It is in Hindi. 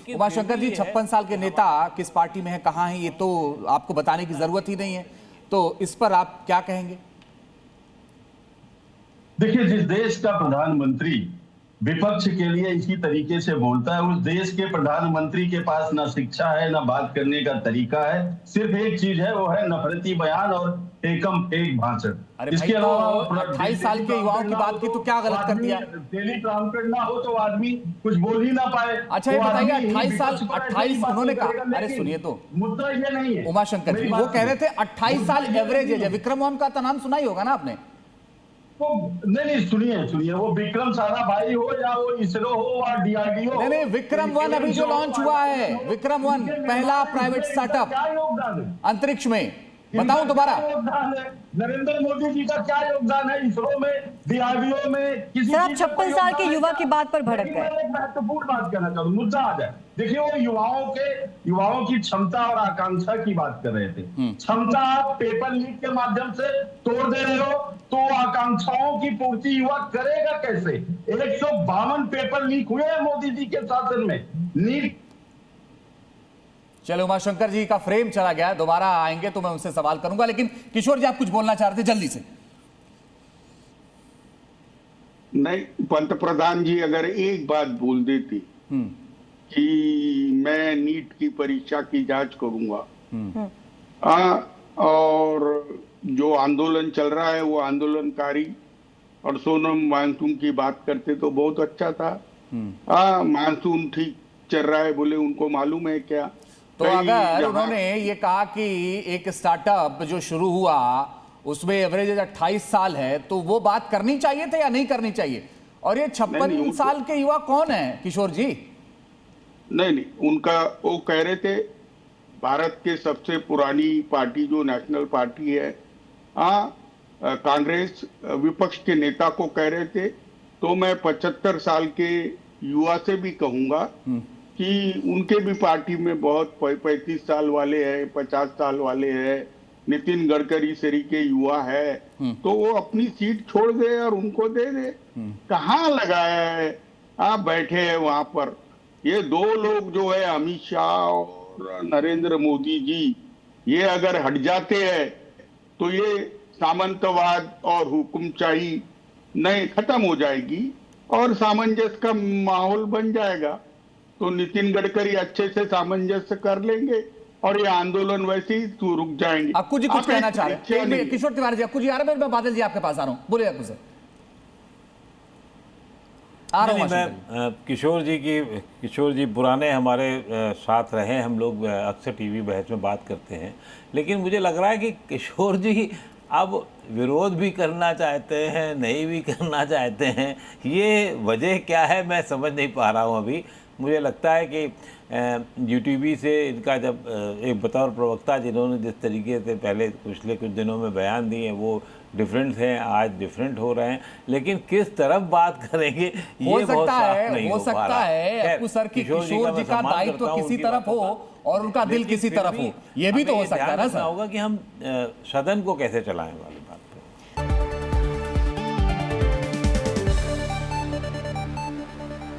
लेकिन उमाशंकर जी, 56 साल के नेता किस पार्टी में है, कहाँ हैं, ये तो आपको बताने की जरूरत ही नहीं है, तो इस पर आप क्या कहेंगे? देखिए, जिस देश का प्रधानमंत्री विपक्ष के लिए इसी तरीके से बोलता है, उस देश के प्रधानमंत्री के पास ना शिक्षा है, ना बात करने का तरीका है। सिर्फ एक चीज है, वो है नफरती बयान और एकम एक भाषण। अरे इसके भाई, तो अलावा 28 साल के युवाओं की बात की तो क्या गलत कर दिया? डेली काम करना हो तो आदमी कुछ बोल ही ना पाए। अच्छा, ये बताइए, 28 साल, 28 उन्होंने कहा, अरे सुनिए तो, मुद्दा ये नहीं है उमाशंकर जी वो कह रहे थे 28 साल एवरेज है। विक्रम वन का तो नाम सुना ही होगा ना आपने? तो नहीं, सुनिए, वो विक्रम साराभाई हो या वो इसरो हो या डीआरडीओ। नहीं, विक्रम वन अभी जो लॉन्च हुआ है, विक्रम वन पहला प्राइवेट स्टार्टअप क्या योगदान है अंतरिक्ष में, बताऊं दोबारा? नरेंद्र मोदी जी का क्या योगदान है इसरो में, डीआरडीओ में? किसी सर, आप 56 साल के युवा की बात पर भड़क गए। एक महत्वपूर्ण बात करना चाहूँ, मुद्दा आ जाए। देखिए, वो युवाओं की क्षमता और आकांक्षा की बात कर रहे थे। क्षमता आप पेपर लीक के माध्यम से तोड़ दे रहे हो, तो आकांक्षाओं की पूर्ति युवा करेगा कैसे? 152 पेपर लीक हुए हैं मोदी जी के शासन में। नीट। चलो, उमाशंकर जी का फ्रेम चला गया, दोबारा आएंगे तो मैं उनसे सवाल करूंगा, लेकिन किशोर जी आप कुछ बोलना चाह रहे थे, जल्दी से। नहीं, पंतप्रधान जी अगर एक बात बोल देती कि मैं नीट की परीक्षा की जांच करूंगा, और जो आंदोलन चल रहा है वो आंदोलनकारी और सोनम मानसून की बात करते तो बहुत अच्छा था। मानसून ठीक चल रहा है बोले, उनको मालूम है क्या? तो अगर उन्होंने ये कहा कि एक स्टार्टअप जो शुरू हुआ उसमें एवरेज 28 साल है, तो वो बात करनी चाहिए थे या नहीं करनी चाहिए? और ये 56 साल के युवा कौन है किशोर जी? नहीं, उनका वो कह रहे थे भारत के सबसे पुरानी पार्टी जो नेशनल पार्टी है, कांग्रेस, विपक्ष के नेता को कह रहे थे। तो मैं 75 साल के युवा से भी कहूंगा कि उनके भी पार्टी में बहुत 35 साल वाले हैं, 50 साल वाले हैं, नितिन गडकरी सरी के युवा है, तो वो अपनी सीट छोड़ दे और उनको दे दे। कहाँ लगाया है? आप बैठे हैं वहां पर। ये दो लोग जो है, अमित शाह और नरेंद्र मोदी जी, ये अगर हट जाते हैं तो ये सामंतवाद और हुक्मशाही नहीं खत्म हो जाएगी और सामंजस्य का माहौल बन जाएगा। तो नितिन गडकरी अच्छे से सामंजस्य कर लेंगे और ये आंदोलन वैसे ही रुक जाएंगे। अक्कू जी कुछ कहना चाह रहे हैं? किशोर तिवारी जी, अक्कू जी आ रहे हैं? मैं बादल जी आपके पास आ रहा हूं, बोलिए अक्कू सर। किशोर जी पुराने हमारे साथ रहे, हम लोग अक्सर टीवी बहस में बात करते हैं, लेकिन मुझे लग रहा है कि किशोर जी अब विरोध भी करना चाहते हैं, नहीं भी करना चाहते हैं। ये वजह क्या है मैं समझ नहीं पा रहा हूँ अभी। मुझे लगता है कि यूटीवी से इनका जब एक बतौर प्रवक्ता जिन्होंने जिस तरीके से पहले पिछले कुछ दिनों में बयान दिए वो डिफरेंट हैं, आज डिफरेंट हो रहे हैं, लेकिन किस तरफ बात करेंगे ये बहुत साफ नहीं हो पा रहा है। अक्कू सर की किशोर जी का दायित्व किसी तरफ हो और उनका दिल किसी तरफ हो, ये भी तो हो सकता है ना सर। होगा कि हम सदन को कैसे चलाएं।